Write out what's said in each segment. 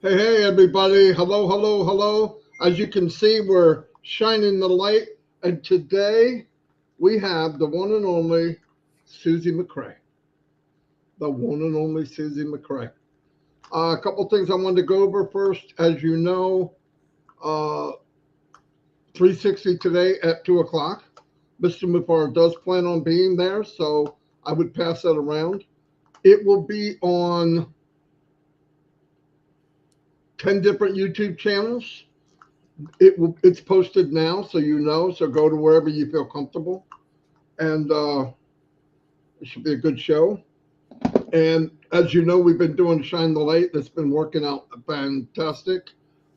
Hey, hey, everybody. Hello, hello, hello. As you can see, we're shining the light. And today we have the one and only Susie Mccrea. The one and only Susie Mccrea. A couple things I wanted to go over first. As you know, uh, 360 today at 2 o'clock. Mr. Mufar does plan on being there, so I would pass that around. It will be on 10 different YouTube channels. It's posted now, so you know. So go to wherever you feel comfortable, and it should be a good show. And as you know, we've been doing Shine the Light. That's been working out fantastic.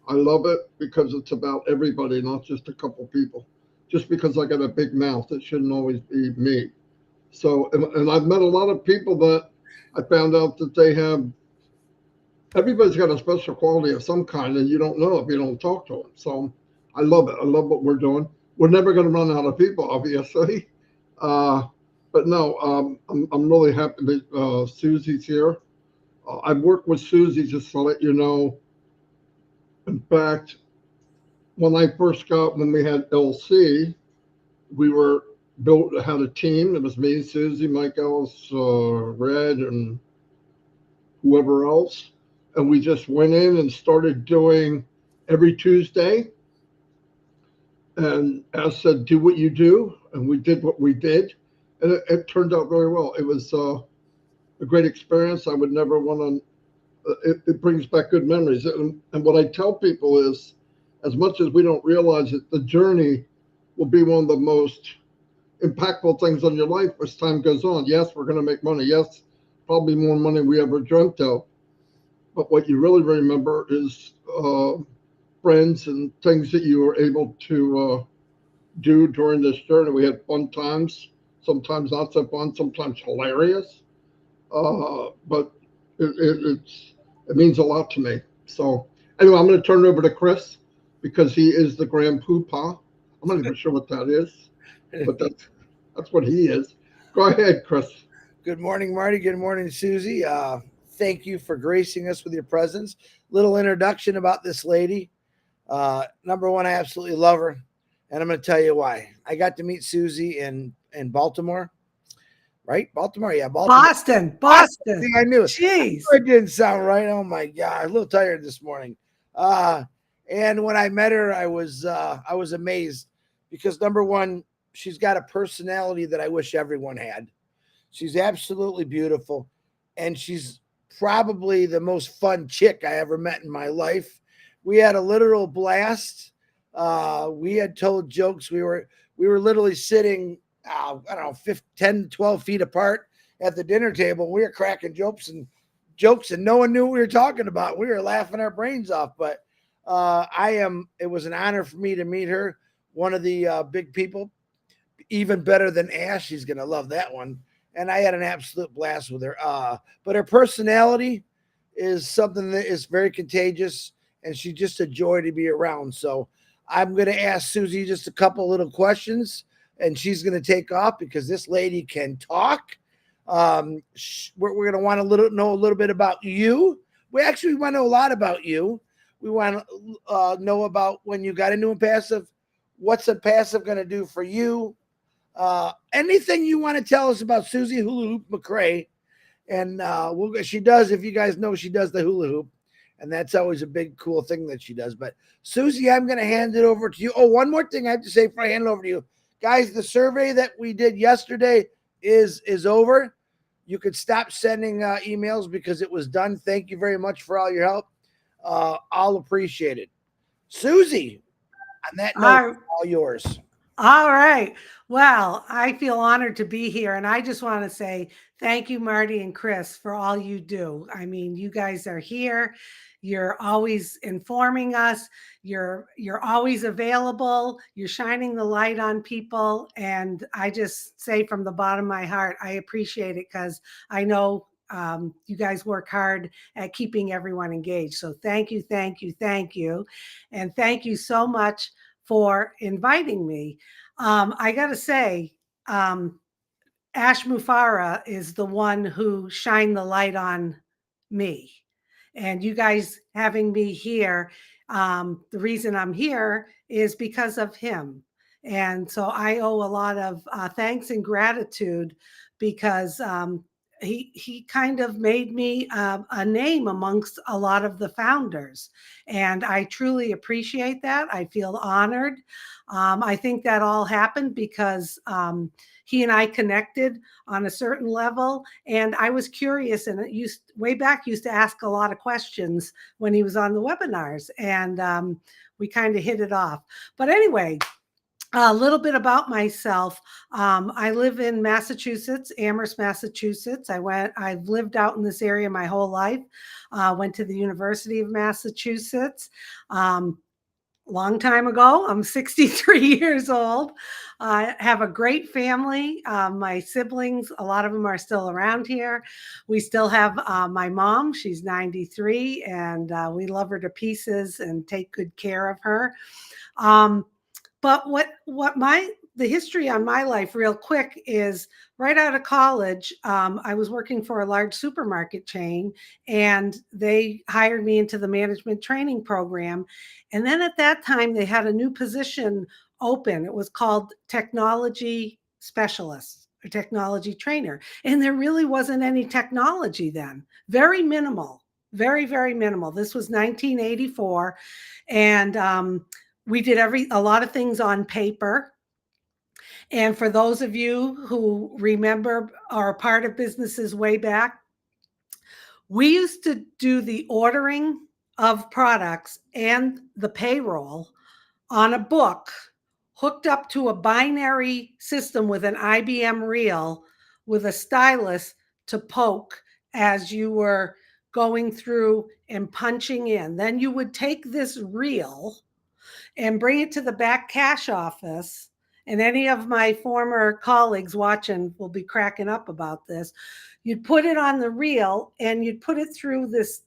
I love it because it's about everybody, not just a couple people. Just because I got a big mouth, it shouldn't always be me. So, and I've met a lot of people that I found out that they have. Everybody's got a special quality of some kind, and you don't know if you don't talk to them. So, I love it. I love what we're doing. We're never going to run out of people, obviously. Uh, but no, I'm really happy that Susie's here. I've worked with Susie just to let you know. In fact, when we had LC, we were built had a team. It was me, Susie, Mike Ellis, Red, and whoever else, and we just went in and started doing every Tuesday. And as said, do what you do, and we did what we did, and it turned out very well. It was a great experience. I would never want to. It brings back good memories. And what I tell people is, as much as we don't realize it, the journey will be one of the most impactful things on your life as time goes on. Yes, we're going to make money. Yes, probably more money we ever dreamt of. But what you really remember is friends and things that you were able to do during this journey. We had fun times, sometimes not so fun, sometimes hilarious. But it means a lot to me. So anyway, I'm going to turn it over to Chris because he is the grand poopah. I'm not even sure what that is, but that's what he is. Go ahead, Chris. Good morning, Marty. Good morning, Susie. Thank you for gracing us with your presence. Little introduction about this lady. Number one, I absolutely love her, and I'm going to tell you why. I got to meet Susie in Baltimore, right? Baltimore, yeah, Baltimore. I Boston. think I knew it. Jeez. It didn't sound right. Oh my god, a little tired this morning. Uh, and when I met her, I was amazed because number one, she's got a personality that I wish everyone had. She's absolutely beautiful, and she's probably the most fun chick I ever met in my life. We had a literal blast. We had told jokes. We were literally sitting, I don't know, 10, 12 feet apart at the dinner table. We were cracking jokes, and no one knew what we were talking about. We were laughing our brains off. But it was an honor for me to meet her. One of the big people, even better than Ash. She's gonna love that one. And I had an absolute blast with her. But her personality is something that is very contagious, and she's just a joy to be around. So I'm going to ask Susie just a couple little questions, and she's going to take off because this lady can talk. We're going to want to know a little bit about you. We actually want to know a lot about you. We want to know about when you got into Onpassive. What's Onpassive going to do for you? Anything you want to tell us about Susie Hula Hoop Mccrea, and she does. If you guys know, she does the hula hoop, and that's always a big cool thing that she does. But Susie, I'm going to hand it over to you. Oh, one more thing I have to say before I hand it over to you, guys. The survey that we did yesterday is over. You could stop sending emails because it was done. Thank you very much for all your help. I'll appreciate it. Susie, on that note, all yours. All right. Well, I feel honored to be here. And I just want to say thank you, Marty and Chris, for all you do. I mean, you guys are here. You're always informing us. You're always available. You're shining the light on people. And I just say from the bottom of my heart, I appreciate it because I know you guys work hard at keeping everyone engaged. So thank you, thank you, thank you. And thank you so much for inviting me. I got to say, Ash Mufara is the one who shined the light on me. And you guys having me here, the reason I'm here is because of him. And so I owe a lot of thanks and gratitude because he kind of made me a name amongst a lot of the founders. And I truly appreciate that. I feel honored. I think that all happened because he and I connected on a certain level. And I was curious, and way back used to ask a lot of questions when he was on the webinars. And we kind of hit it off. But anyway, a little bit about myself. I live in Massachusetts, Amherst, Massachusetts. I've lived out in this area my whole life. Went to the University of Massachusetts. Long time ago. I'm 63 years old. I have a great family. My siblings, a lot of them are still around here. We still have my mom. She's 93, and we love her to pieces and take good care of her. But the history on my life real quick is right out of college, I was working for a large supermarket chain, and they hired me into the management training program. And then at that time, they had a new position open. It was called technology specialist or technology trainer. And there really wasn't any technology then. Very minimal, very, very minimal. This was 1984. And we did a lot of things on paper. And for those of you who remember or are part of businesses way back, we used to do the ordering of products and the payroll on a book hooked up to a binary system with an IBM reel with a stylus to poke as you were going through and punching in. Then you would take this reel and bring it to the back cash office. And any of my former colleagues watching will be cracking up about this. You'd put it on the reel and you'd put it through this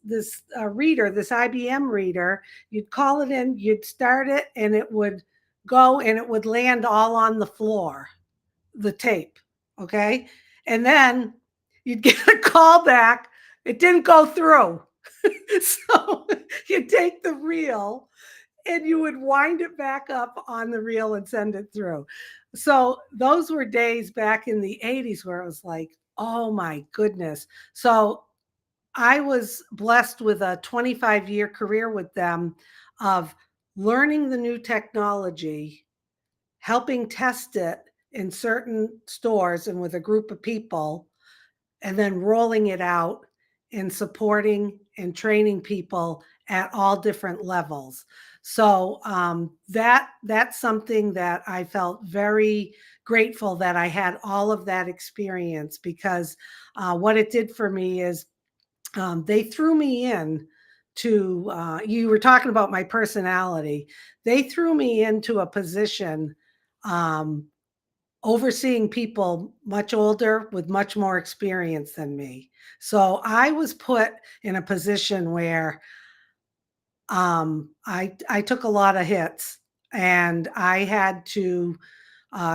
reader, this IBM reader. You'd call it in, you'd start it, and it would go and it would land all on the floor, the tape, okay? And then you'd get a call back. It didn't go through. So you take the reel and you would wind it back up on the reel and send it through. So those were days back in the 80s where it was like, oh my goodness. So I was blessed with a 25-year career with them of learning the new technology, helping test it in certain stores and with a group of people, and then rolling it out and supporting and training people at all different levels. So that's something that I felt very grateful that I had all of that experience, because what it did for me is they threw me in to, you were talking about my personality. They threw me into a position overseeing people much older with much more experience than me. So I was put in a position where I took a lot of hits, and I had to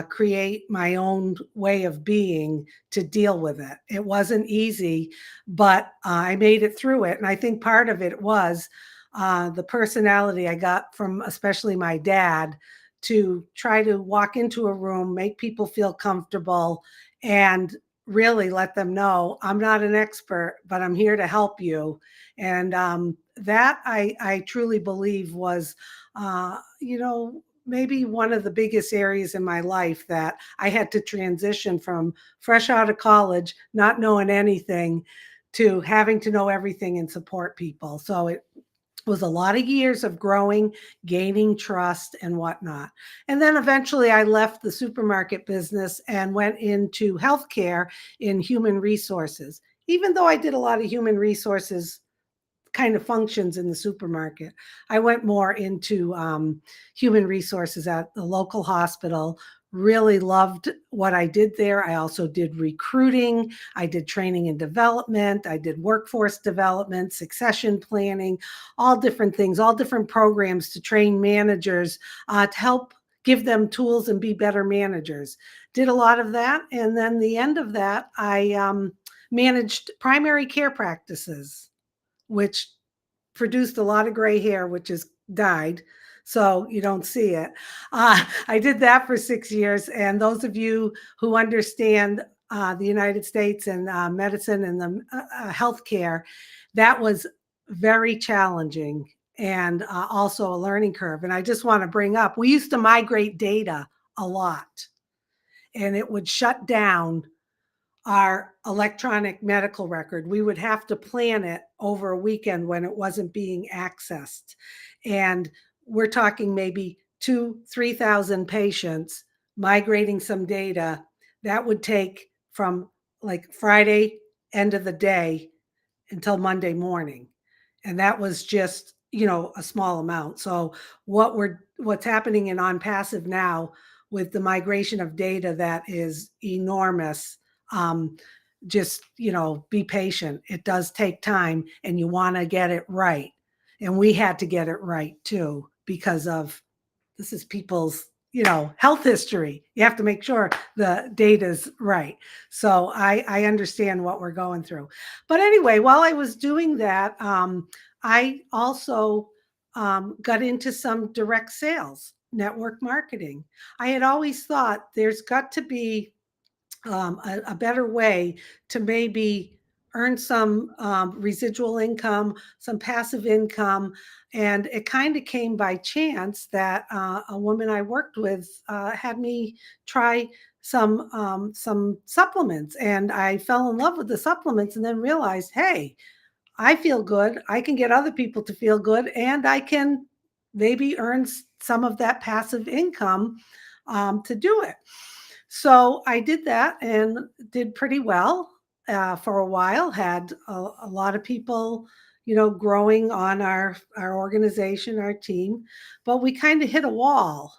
create my own way of being to deal with it. It wasn't easy, but I made it through it. And I think part of it was the personality I got from especially my dad, to try to walk into a room, make people feel comfortable, and really let them know I'm not an expert, but I'm here to help you. And that I truly believe was, maybe one of the biggest areas in my life that I had to transition from fresh out of college, not knowing anything, to having to know everything and support people. So it was a lot of years of growing, gaining trust and whatnot. And then eventually I left the supermarket business and went into healthcare in human resources. Even though I did a lot of human resources kind of functions in the supermarket, I went more into human resources at the local hospital. Really loved what I did there. I also did recruiting. I did training and development. I did workforce development, succession planning, all different things, all different programs to train managers to help give them tools and be better managers. Did a lot of that. And then the end of that, I managed primary care practices, which produced a lot of gray hair, which is dyed, so you don't see it. I did that for 6 years. And those of you who understand the United States and medicine and the healthcare, that was very challenging and also a learning curve. And I just want to bring up, we used to migrate data a lot, and it would shut down our electronic medical record. We would have to plan it over a weekend when it wasn't being accessed. And we're talking maybe 2,000-3,000 patients migrating some data. That would take from like Friday end of the day until Monday morning. And that was just, a small amount. So what's happening in Onpassive now with the migration of data, that is enormous. Just, be patient. It does take time, and you want to get it right. And we had to get it right too, because of this is people's, health history. You have to make sure the data's right. So I understand what we're going through. But anyway, while I was doing that, I also got into some direct sales, network marketing. I had always thought there's got to be a better way to maybe earn some residual income, some passive income. And it kind of came by chance that a woman I worked with had me try some supplements, and I fell in love with the supplements, and then realized, hey, I feel good. I can get other people to feel good, and I can maybe earn some of that passive income to do it. So I did that and did pretty well for a while, had a lot of people, growing on our organization, our team, but we kind of hit a wall.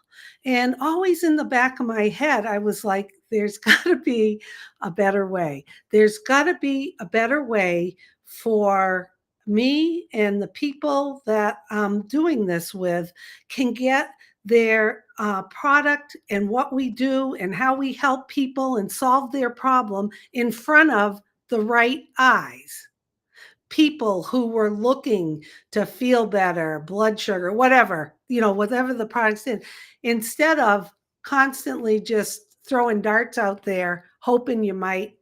And always in the back of my head, I was like, there's got to be a better way. There's got to be a better way for me and the people that I'm doing this with can get their product and what we do and how we help people and solve their problem in front of the right eyes. People who were looking to feel better, blood sugar, whatever, whatever the product's in, instead of constantly just throwing darts out there, hoping you might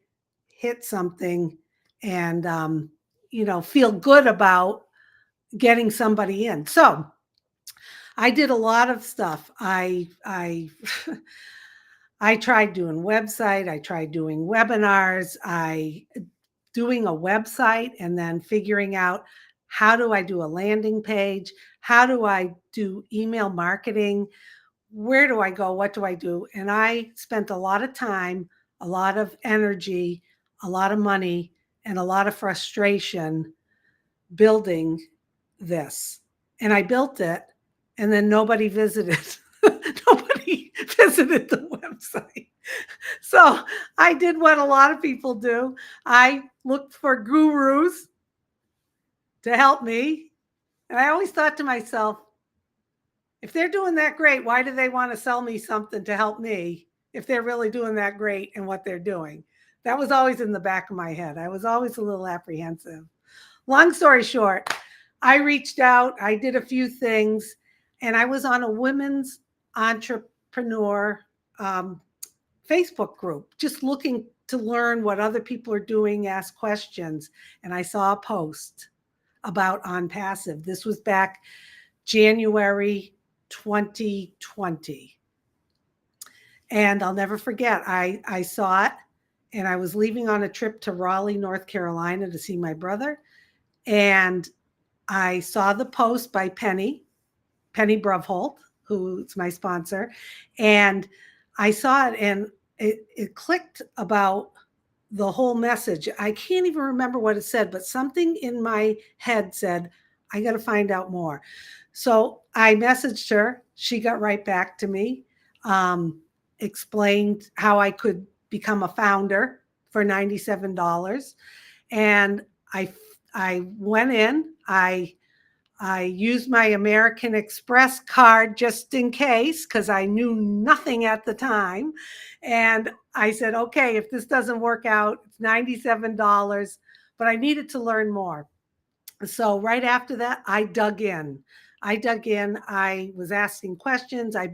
hit something and, feel good about getting somebody in. So I did a lot of stuff. I tried doing website. I tried doing webinars. Doing a website and then figuring out, how do I do a landing page? How do I do email marketing? Where do I go? What do I do? And I spent a lot of time, a lot of energy, a lot of money, and a lot of frustration building this. And I built it, and then nobody visited. Nobody visited the website. So I did what a lot of people do. I looked for gurus to help me. And I always thought to myself, if they're doing that great, why do they want to sell me something to help me if they're really doing that great in what they're doing? That was always in the back of my head. I was always a little apprehensive. Long story short, I reached out, I did a few things, and I was on a women's entrepreneur Facebook group, just looking to learn what other people are doing, ask questions. And I saw a post about Onpassive. This was back January 2020. And I'll never forget, I saw it, and I was leaving on a trip to Raleigh, North Carolina to see my brother. And I saw the post by Penny Bruvholt, who's my sponsor. And I saw it, and it clicked about the whole message. I can't even remember what it said, but something in my head said, I got to find out more. So I messaged her. She got right back to me, explained how I could become a founder for $97. And I went in, I used my American Express card just in case, because I knew nothing at the time. And I said, okay, if this doesn't work out, it's $97, but I needed to learn more. So right after that, I dug in. I was asking questions. I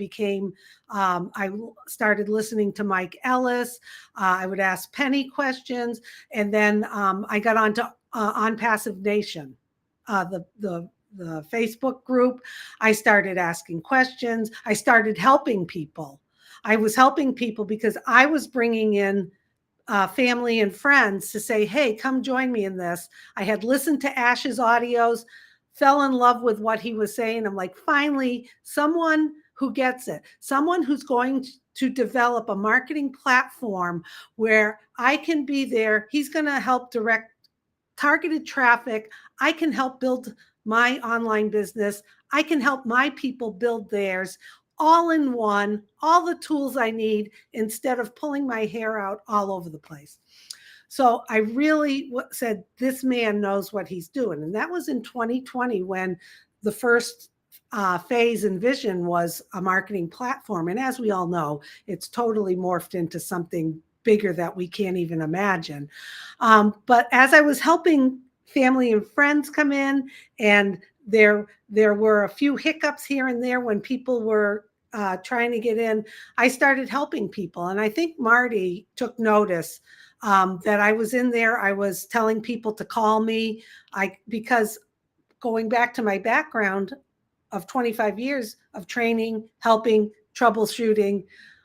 started listening to Mike Ellis. I would ask Penny questions. And then I got onto Onpassive Nation, the Facebook group. I started asking questions. I started helping people. I was helping people because I was bringing in family and friends to say, hey, come join me in this. I had listened to Ash's audios, fell in love with what he was saying. I'm like, finally, someone who gets it, someone who's going to develop a marketing platform where I can be there. He's going to help direct targeted traffic. I can help build my online business. I can help my people build theirs, all in one, all the tools I need instead of pulling my hair out all over the place. So I really said, this man knows what he's doing. And that was in 2020 when the first phase and vision was a marketing platform. And as we all know, it's totally morphed into something bigger that we can't even imagine. But as I was helping family and friends come in, and there were a few hiccups here and there when people were trying to get in, I started helping people. And I think Marty took notice that I was in there. I was telling people to call me. Because going back to my background of 25 years of training, helping, troubleshooting,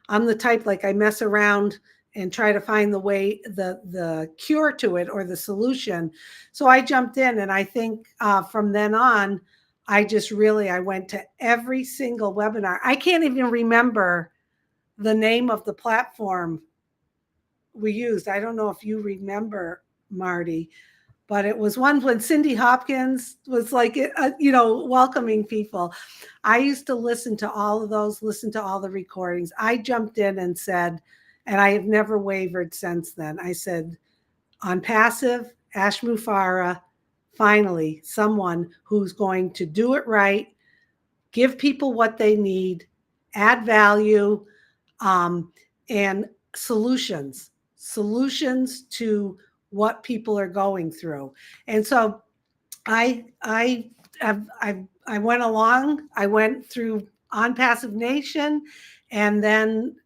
I'm the type, like, I mess around and try to find the way, the cure to it or the solution. So I jumped in, and I think from then on, I went to every single webinar. I can't even remember the name of the platform we used. I don't know if you remember, Marty, but it was one when Cindy Hopkins was like, welcoming people. I used to listen to all of those, listen to all the recordings. I jumped in and said, and I have never wavered since then. I said, Onpassive, Ash Mufareh, finally, someone who's going to do it right, give people what they need, add value, and solutions to what people are going through. And so I went along. I went through Onpassive Nation, and then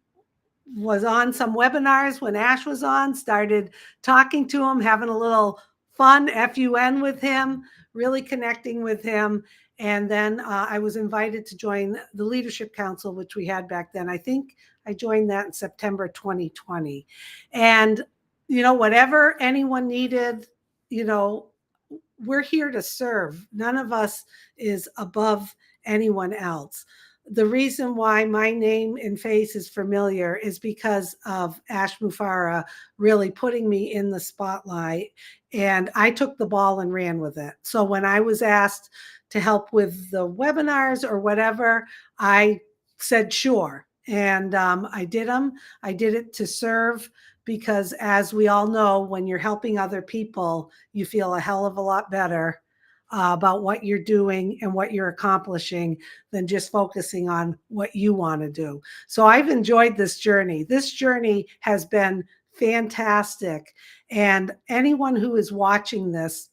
was on some webinars when Ash was on, started talking to him, having a little fun, FUN with him, really connecting with him. And then I was invited to join the Leadership Council, which we had back then. I think I joined that in September 2020. And, whatever anyone needed, we're here to serve. None of us is above anyone else. The reason why my name and face is familiar is because of Ash Mufareh really putting me in the spotlight, and I took the ball and ran with it. So when I was asked to help with the webinars or whatever, I said, sure. And I did them. I did it to serve, because as we all know, when you're helping other people, you feel a hell of a lot better about what you're doing and what you're accomplishing than just focusing on what you want to do. So I've enjoyed this journey. This journey has been fantastic. And anyone who is watching this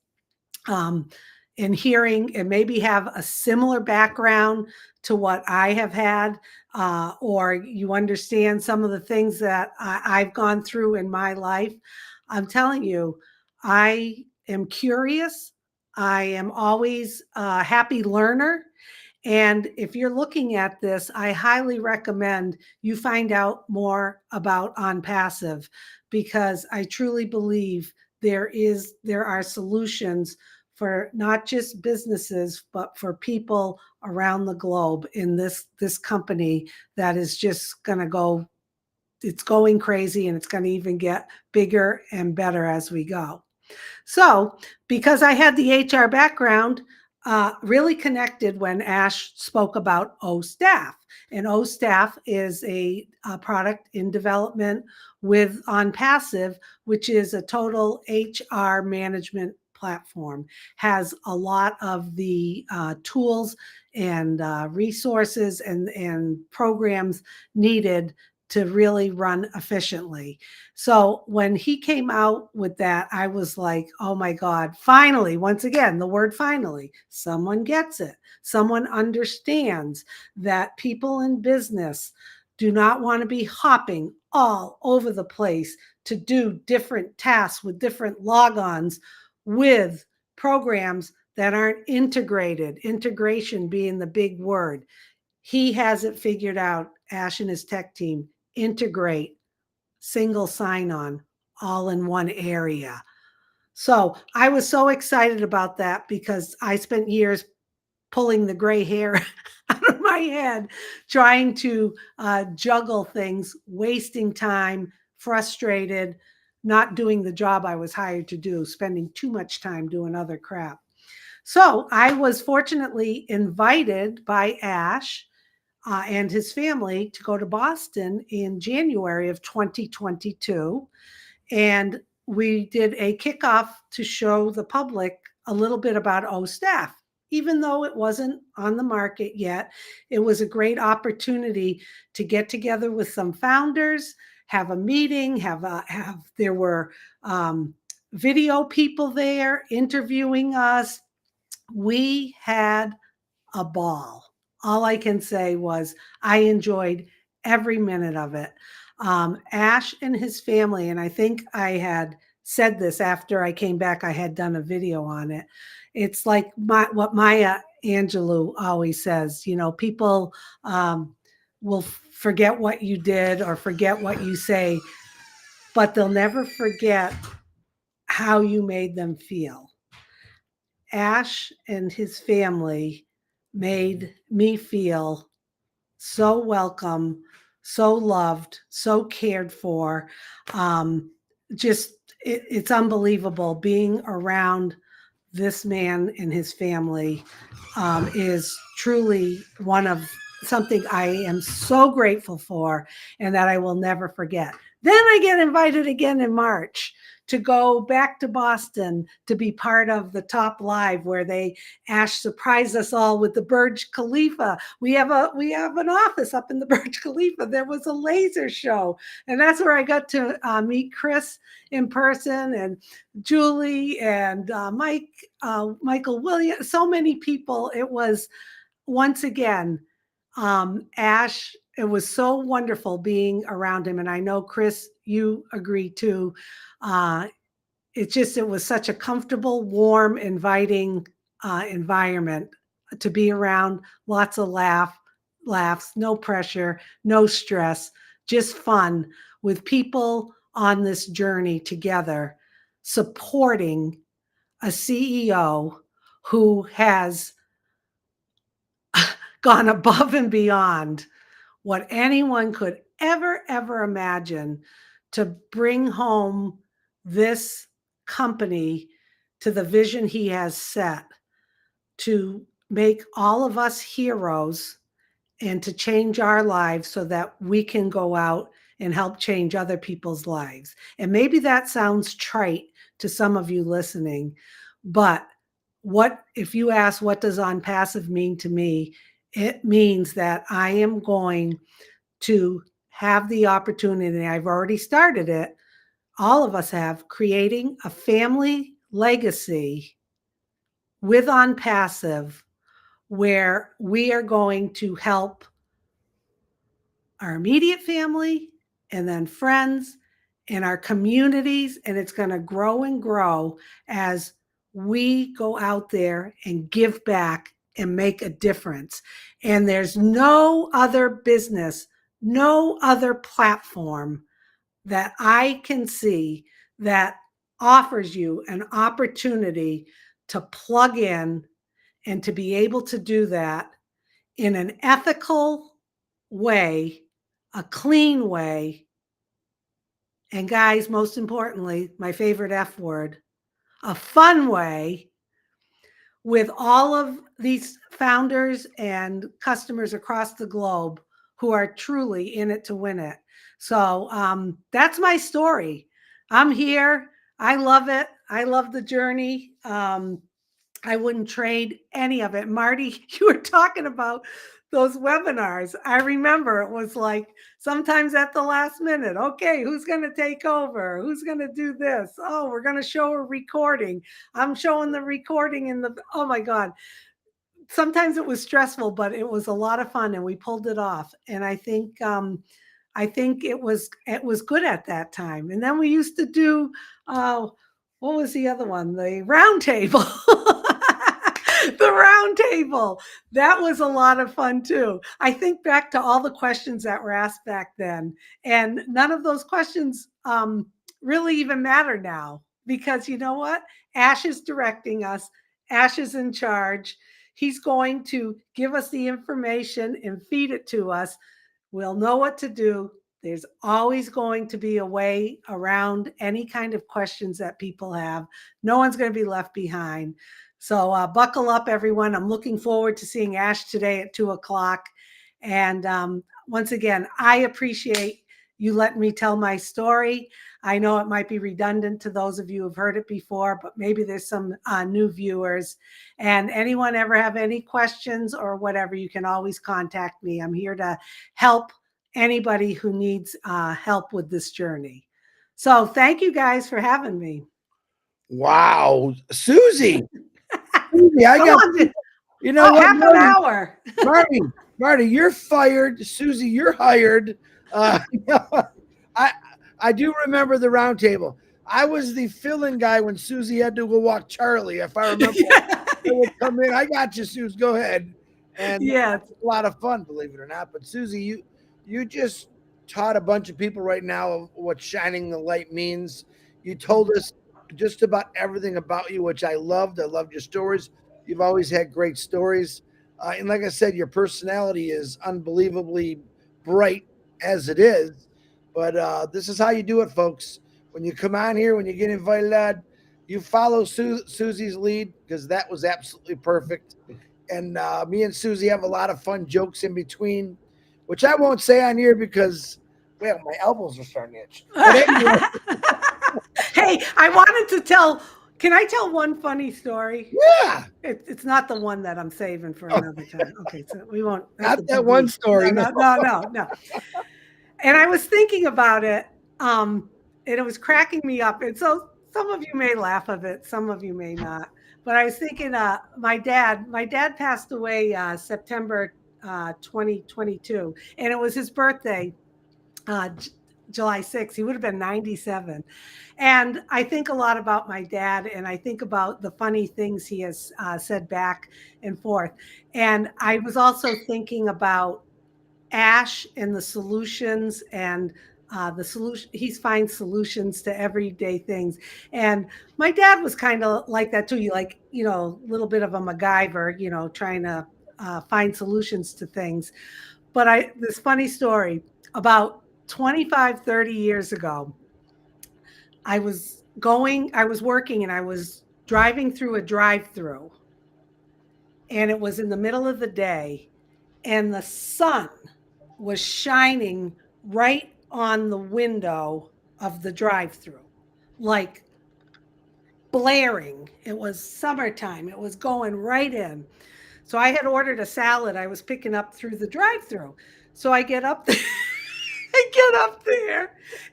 and hearing, and maybe have a similar background to what I have had, or you understand some of the things that I've gone through in my life, I'm telling you, I am curious. I am always a happy learner. And if you're looking at this, I highly recommend you find out more about Onpassive, because I truly believe there are solutions for not just businesses, but for people around the globe in this company that is just going to go, it's going crazy, and it's going to even get bigger and better as we go. So because I had the HR background, really connected when Ash spoke about OStaff. And OStaff is a product in development with Onpassive, which is a total HR management platform, has a lot of the tools and resources and programs needed to really run efficiently. So when he came out with that, I was like, oh my God, finally, once again, the word finally, someone gets it. Someone understands that people in business do not want to be hopping all over the place to do different tasks with different logons with programs that aren't integrated, integration being the big word. He has it figured out, Ash and his tech team, integrate, single sign-on, all in one area. So I was so excited about that because I spent years pulling the gray hair out of my head, trying to juggle things, wasting time, frustrated, not doing the job I was hired to do, spending too much time doing other crap. So I was fortunately invited by Ash and his family to go to Boston in January of 2022. And we did a kickoff to show the public a little bit about OStaff. Even though it wasn't on the market yet, it was a great opportunity to get together with some founders, have a meeting, there were video people there interviewing us. We had a ball. All I can say was I enjoyed every minute of it. Ash and his family, and I think I had said this after I came back, I had done a video on it. It's like what Maya Angelou always says, you know, people will forget what you did or forget what you say, but they'll never forget how you made them feel. Ash and his family made me feel so welcome, so loved, so cared for. It's unbelievable being around this man and his family is truly something I am so grateful for and that I will never forget. Then I get invited again in March to go back to Boston to be part of the Top Live, where Ash surprised us all with the Burj Khalifa. We have an office up in the Burj Khalifa. There was a laser show, and that's where I got to meet Chris in person, and Julie and Michael Williams. So many people. It was once again, Ash. It was so wonderful being around him, and I know Chris, you agree too. It was such a comfortable, warm, inviting environment to be around. Lots of laughs, no pressure, no stress, just fun with people on this journey together, supporting a CEO who has gone above and beyond what anyone could ever imagine to bring home this company to the vision he has set, to make all of us heroes and to change our lives so that we can go out and help change other people's lives. And maybe that sounds trite to some of you listening, but if you ask, what does Onpassive mean to me? It means that I am going to have the opportunity, I've already started it, all of us have, creating a family legacy with Onpassive, where we are going to help our immediate family and then friends and our communities, and it's going to grow and grow as we go out there and give back and make a difference. And there's no other business, no other platform that I can see that offers you an opportunity to plug in and to be able to do that in an ethical way, a clean way, and guys, most importantly, my favorite F word, a fun way, with all of these founders and customers across the globe who are truly in it to win it. So that's my story. I'm here. I love it. I love the journey. I wouldn't trade any of it. Marty, you were talking about those webinars. I remember it was like sometimes at the last minute, okay, who's going to take over? Who's going to do this? Oh, we're going to show a recording. I'm showing the recording oh my God. Sometimes it was stressful, but it was a lot of fun and we pulled it off. And I think it was good at that time. And then we used to do, what was the other one? The round table. The round table. That was a lot of fun too. I think back to all the questions that were asked back then, and none of those questions really even matter now, because you know what? Ash is directing us. Ash is in charge. He's going to give us the information and feed it to us. We'll know what to do. There's always going to be a way around any kind of questions that people have. No one's going to be left behind. So buckle up, everyone. I'm looking forward to seeing Ash today at 2:00. And once again, I appreciate you letting me tell my story. I know it might be redundant to those of you who've heard it before, but maybe there's some new viewers. And anyone ever have any questions or whatever, you can always contact me. I'm here to help anybody who needs help with this journey. So thank you guys for having me. Wow, Susie. Susie, I got you know what? Half an hour. Marty, you're fired. Susie, you're hired. I do remember the round table. I was the fill-in guy when Susie had to go walk Charlie. If I remember, I would come in. I got you, Susie. Go ahead. And yeah, it's a lot of fun, believe it or not. But Susie, you just taught a bunch of people right now of what shining the light means. You told us just about everything about you, which I loved. I loved your stories. You've always had great stories. And like I said, your personality is unbelievably bright as it is. But this is how you do it, folks. When you come on here, when you get invited on, you follow Susie's lead, because that was absolutely perfect. And me and Susie have a lot of fun jokes in between, which I won't say on here because, well, my elbows are starting to itch. But anyway. Hey, I wanted to tell. Can I tell one funny story? Yeah. It's not the one that I'm saving for another time. Okay, so we won't. Not that one story. No. And I was thinking about it, and it was cracking me up. And so some of you may laugh of it, some of you may not. But I was thinking, my dad passed away September 2022, and it was his birthday, July 6th. He would have been 97. And I think a lot about my dad, and I think about the funny things he has said back and forth. And I was also thinking about Ash and the solutions, and the solution. He finds solutions to everyday things. And my dad was kind of like that too. Like, a little bit of a MacGyver, trying to find solutions to things. But this funny story about 25, 30 years ago, I was working, and I was driving through a drive-through, and it was in the middle of the day, and the sun was shining right on the window of the drive-through, like blaring. It was summertime. It was going right in. So I had ordered a salad I was picking up through the drive-through. So I get up there.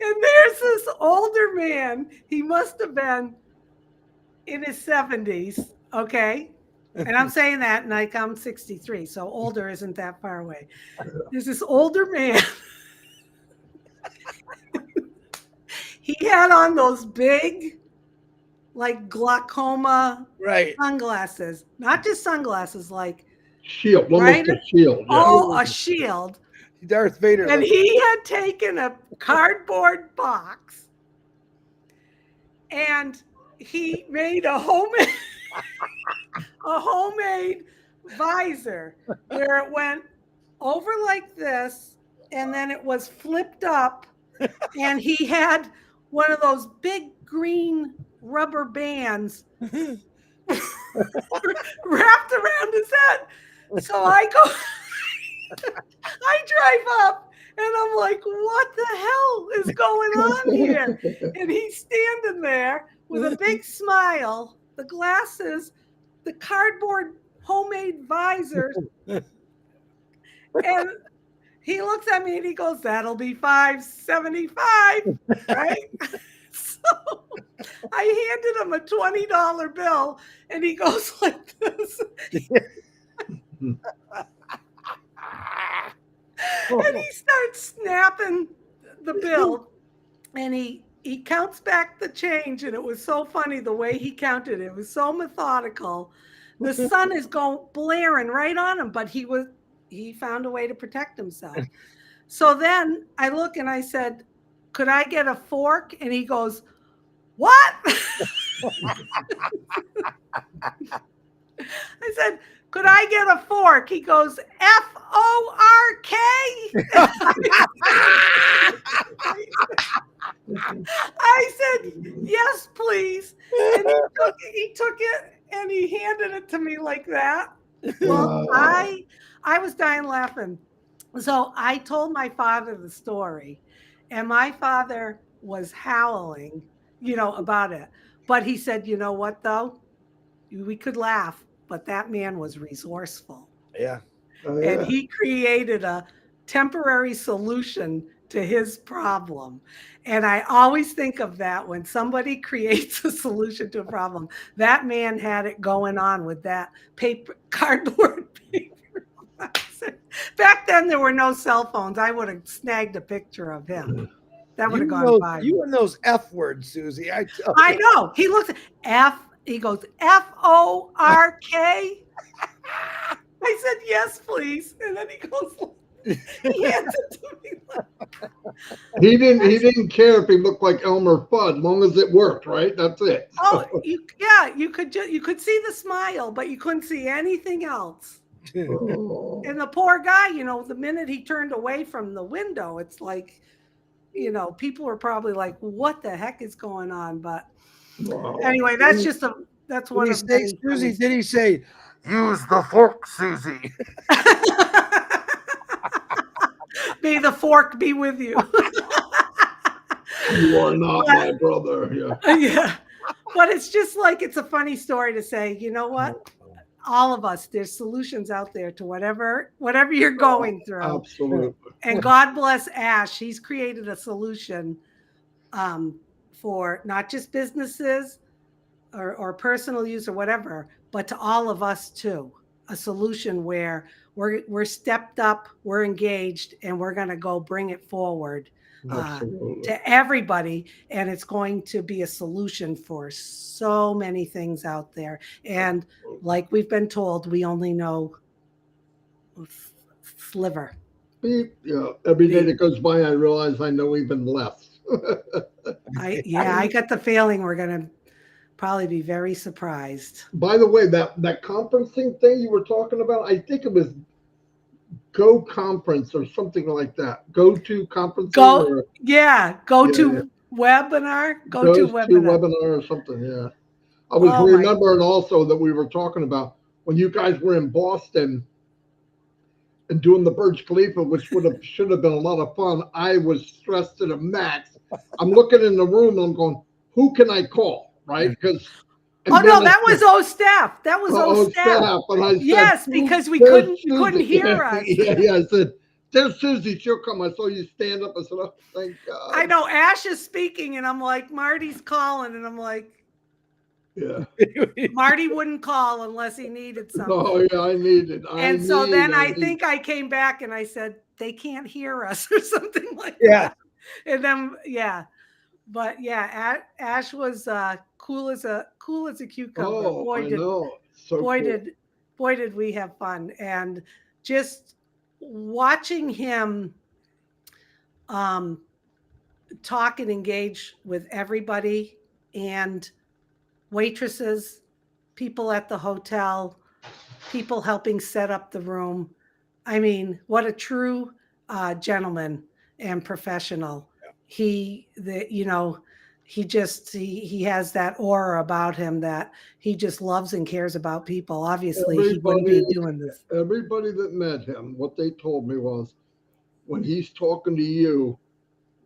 And there's this older man. He must have been in his 70s, okay? And I'm saying that, and I'm 63, so older isn't that far away. There's this older man. He had on those big, like, glaucoma sunglasses. Not just sunglasses, like shield, almost a shield. Yeah. Oh, a shield. Darth Vader. And he had taken a cardboard box, and he made a homemade visor where it went over like this, and then it was flipped up, and he had one of those big green rubber bands wrapped around his head. So I drive up, and I'm like, what the hell is going on here? And he's standing there with a big smile, the glasses, the cardboard homemade visors. And he looks at me and he goes, "That'll be $5.75, right?" So I handed him a $20 bill and he goes like this. And he starts snapping the bill and he counts back the change, and it was so funny the way he counted it. It was so methodical. The sun is going blaring right on him, but he found a way to protect himself. So then I look and I said, "Could I get a fork?" And he goes, "What?" I said, "Could I get a fork?" He goes, "FORK." I said, "Yes, please." And he took it and he handed it to me like that. Well, I was dying laughing. So I told my father the story, and my father was howling, about it. But he said, "You know what, though? We could laugh, but that man was resourceful." Yeah. Oh, And yeah. he created a temporary solution to his problem. And I always think of that when somebody creates a solution to a problem. That man had it going on with that cardboard paper. Back then, there were no cell phones. I would have snagged a picture of him. That would have gone by. You and those F words, Susie. I know. He looks at he goes, FORK. I said, "Yes, please." And then he goes, he hands it to me. He didn't care if he looked like Elmer Fudd, as long as it worked, right? That's it. Oh, you could see the smile, but you couldn't see anything else. Oh. And the poor guy, the minute he turned away from the window, it's like, people were probably like, "What the heck is going on?" But anyway, that's one of many. Susie, did he say, "Use the fork, Susie"? May the fork be with you. You are not my brother. Yeah. Yeah. But it's just like, it's a funny story to say, you know what? All of us, there's solutions out there to whatever you're going through. Absolutely. And God bless Ash. He's created a solution for not just businesses or personal use or whatever, but to all of us too. A solution where we're stepped up, we're engaged, and we're going to go bring it forward to everybody. And it's going to be a solution for so many things out there. And like we've been told, we only know sliver. Beep. Yeah. Every day that goes by, I realize I know even less. I got the feeling we're going to probably be very surprised. By the way, that conferencing thing you were talking about, I think it was Go Conference or something like that. Go to conferencing. To webinar. Go to webinar or something. Yeah. I was remembering also that we were talking about when you guys were in Boston and doing the Burj Khalifa, which should have been a lot of fun. I was stressed to the max. I'm looking in the room and I'm going, who can I call? Right? Because that was O-Staff. That was O-Staff. And I said, yes, because you couldn't hear us. Yeah, I said, "There's Susie, she'll come." I saw you stand up. I said, "Oh, thank God." I know Ash is speaking, and I'm like, Marty's calling, and I'm like, yeah. Marty wouldn't call unless he needed something. Oh yeah, I needed. So then I think I came back and I said, "They can't hear us," or something like that. And then but yeah, Ash was cool as a cucumber. Oh, boy, I know. So boy cool. did we have fun. And just watching him talk and engage with everybody, and waitresses, people at the hotel, people helping set up the room. I mean, what a true gentleman and professional. He has that aura about him that he just loves and cares about people. Obviously, he wouldn't be doing this. Everybody that met him, what they told me was, when he's talking to you,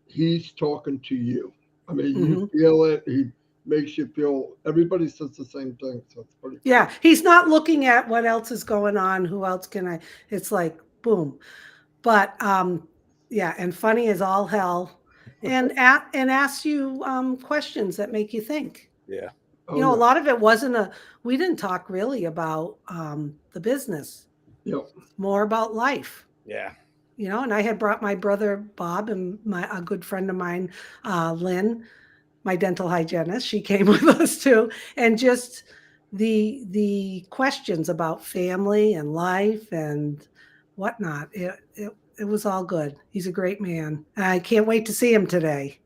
he's talking to you. I mean, you feel it. makes you feel, everybody says the same thing. So it's pretty cool. Yeah, he's not looking at what else is going on. Who else can I? It's like boom. But yeah, and funny as all hell, and asks you questions that make you think. Yeah. You know, Oh, a lot of it wasn't we didn't talk really about the business. yeah. Yep. More about life. Yeah. You know, and I had brought my brother Bob and a good friend of mine, Lynn, my dental hygienist. She came with us too, and just the questions about family and life and whatnot. It was all good. He's a great man. I can't wait to see him today.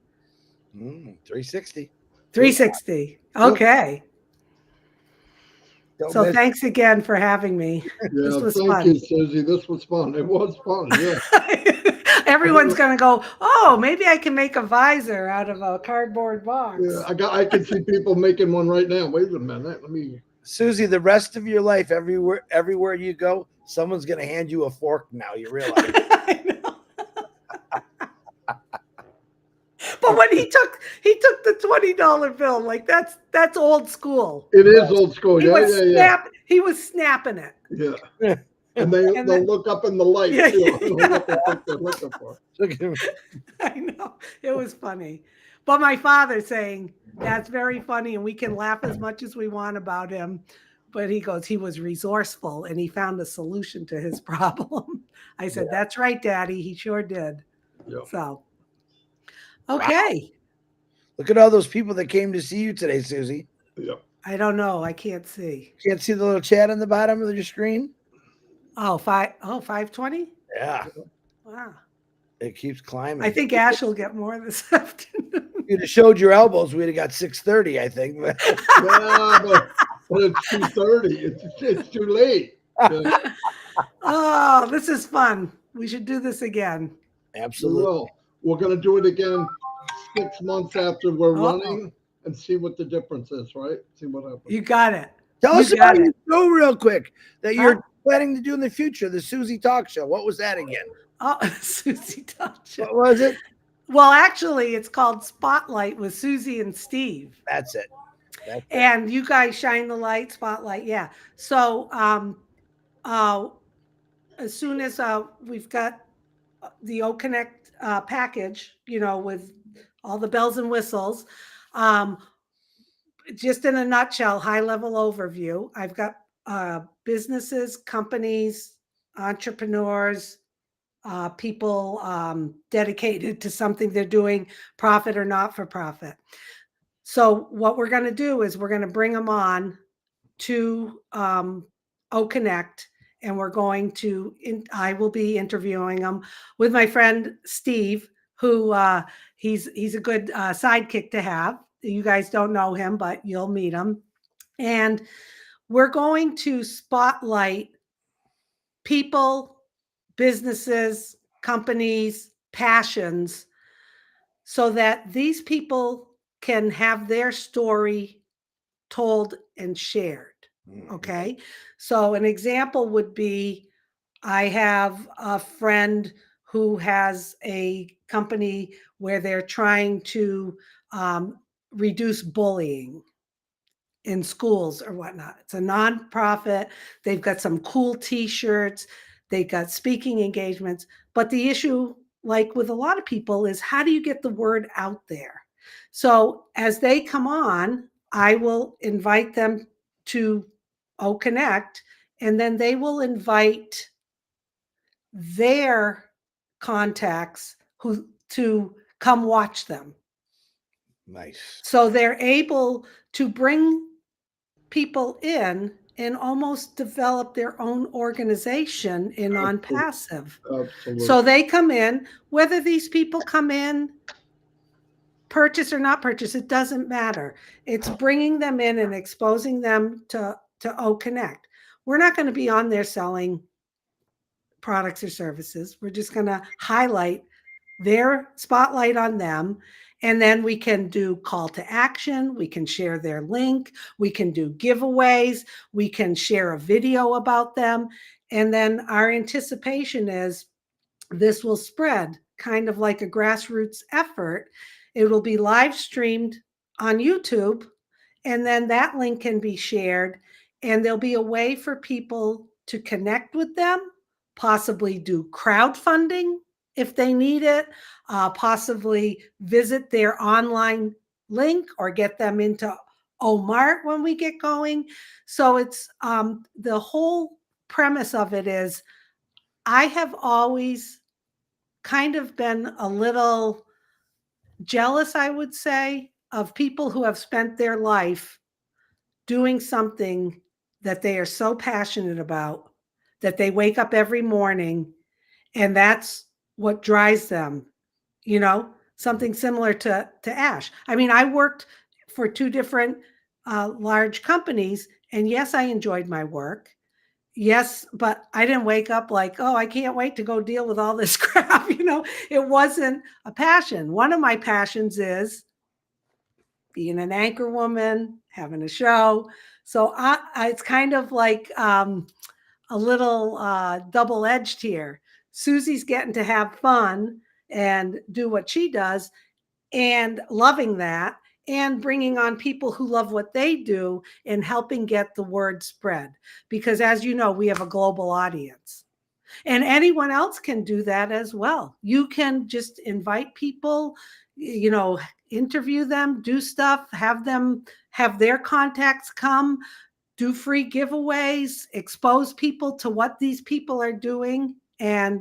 360. 360. Okay. Don't So miss. thanks again for having me. This Yeah. was Thank fun. you, Susie. This was fun. It was fun. Yeah. Everyone's going to go, oh, maybe I can make a visor out of a cardboard box. Yeah. I can see people making one right now. Wait a minute. Let me. Susie, the rest of your life, everywhere you go, someone's gonna hand you a fork now. You realize? I know. But when he took the $20 bill, like that's old school. It is old school. He was snapping it. Yeah. And they'll look up in the light Yeah, too. yeah. Look at what they're looking for. Look at him. I know. It was funny. But my father saying, that's very funny, and we can laugh as much as we want about him. But he goes, he was resourceful and he found a solution to his problem. I said, that's right, Daddy. He sure did. Yeah. So, okay. Wow. Look at all those people that came to see you today, Susie. Yeah. I don't know. I can't see. Can't see the little chat on the bottom of your screen? Oh, 520? Yeah. Wow. It keeps climbing. I think Ash will get more this afternoon. If you'd have showed your elbows, we'd have got 6:30, I think. Yeah, but it's 2:30. It's too late. Yeah. Oh, this is fun. We should do this again. Absolutely. Well, we're going to do it again 6 months after we're running and see what the difference is, right? See what happens. You got it. Tell us about your show real quick that you're planning to do in the future, the Susie Talk Show. What was that again? Oh, Susie Talk Show. What was it? Well, actually, it's called Spotlight with Susie and Steve. That's it. And you guys shine the light, spotlight. Yeah. So as soon as we've got the O-Connect package, you know, with all the bells and whistles, just in a nutshell, high level overview, I've got businesses, companies, entrepreneurs, people dedicated to something they're doing, profit or not for profit. So what we're going to do is we're going to bring them on to O-Connect, and we're going to, I will be interviewing them with my friend Steve, who he's a good sidekick to have. You guys don't know him, but you'll meet him. And we're going to spotlight people, businesses, companies, passions, so that these people can have their story told and shared. Okay. So an example would be, I have a friend who has a company where they're trying to reduce bullying in schools or whatnot. It's a nonprofit. They've got some cool t-shirts. They've got speaking engagements. But the issue, like with a lot of people, is how do you get the word out there? So as they come on, I will invite them to O-Connect, and then they will invite their contacts who to come watch them. Nice. So they're able to bring people in and almost develop their own organization in Onpassive. Absolutely. So they come in, whether these people come in, purchase or not purchase, it doesn't matter. It's bringing them in and exposing them to O-Connect. We're not going to be on there selling products or services. We're just going to highlight their spotlight on them. And then we can do call to action. We can share their link. We can do giveaways. We can share a video about them. And then our anticipation is this will spread kind of like a grassroots effort. It will be live streamed on YouTube, and then that link can be shared, and there'll be a way for people to connect with them, possibly do crowdfunding if they need it, possibly visit their online link or get them into Omart when we get going. So it's the whole premise of it is I have always kind of been a little jealous, I would say, of people who have spent their life doing something that they are so passionate about that they wake up every morning and that's what drives them, something similar to Ash. I mean, I worked for two different large companies, and yes, I enjoyed my work. Yes, but I didn't wake up like, oh, I can't wait to go deal with all this crap. It wasn't a passion. One of my passions is being an anchor woman, having a show. So it's kind of like a little double-edged here. Susie's getting to have fun and do what she does and loving that and bringing on people who love what they do and helping get the word spread. Because as you know, we have a global audience. And anyone else can do that as well. You can just invite people, interview them, do stuff, have them have their contacts come, do free giveaways, expose people to what these people are doing. And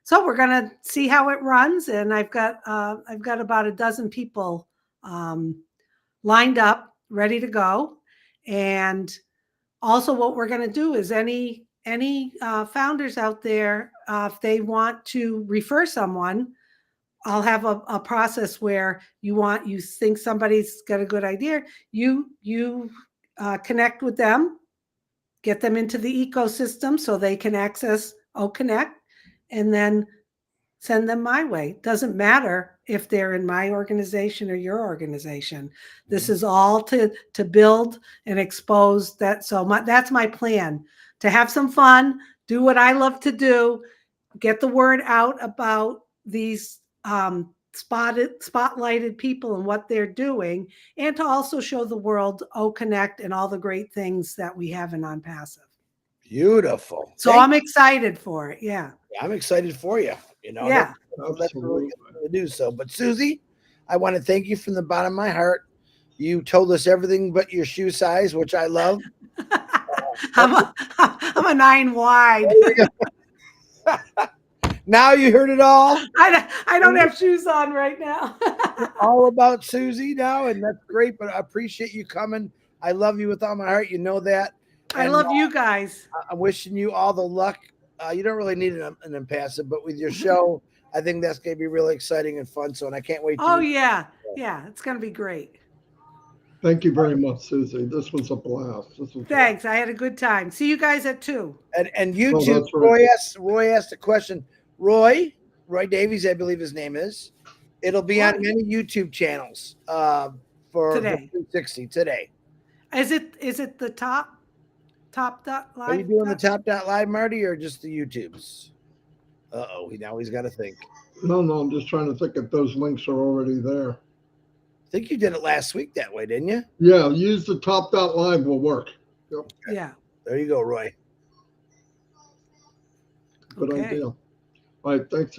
so we're going to see how it runs. And I've got about a dozen people lined up, ready to go. And also what we're going to do is any founders out there, if they want to refer someone, I'll have a process where you think somebody's got a good idea, you connect with them, get them into the ecosystem so they can access OConnect, and then send them my way. Doesn't matter if they're in my organization or your organization. This is all to build and expose that. So that's my plan, to have some fun, do what I love to do, get the word out about these spotlighted people and what they're doing, and to also show the world OConnect and all the great things that we have in Onpassive. Beautiful. So I'm excited for it. Yeah. I'm excited for you. Yeah. That's really good to do so. But Susie, I want to thank you from the bottom of my heart. You told us everything but your shoe size, which I love. I'm a 9 wide. Now you heard it all. I don't have shoes on right now. All about Susie now, and that's great. But I appreciate you coming. I love you with all my heart. You know that. I love you guys. I'm wishing you all the luck. You don't really need an Onpassive, but with your show, I think that's going to be really exciting and fun. So, and I can't wait. Yeah. It's going to be great. Thank you very much, Susie. This was a blast. Thanks. I had a good time. See you guys at 2. And YouTube, Roy asked a question. Roy Davies, I believe his name is. It'll be on many YouTube channels for today. 360 today. Is it the top live? Are you doing the top live, Marty, or just the YouTubes? Now he's got to think. No, I'm just trying to think if those links are already there. I think you did it last week that way, didn't you? Yeah, use the top.live will work. Yep. Okay. Yeah. There you go, Roy. Good idea. All right, thanks, everybody.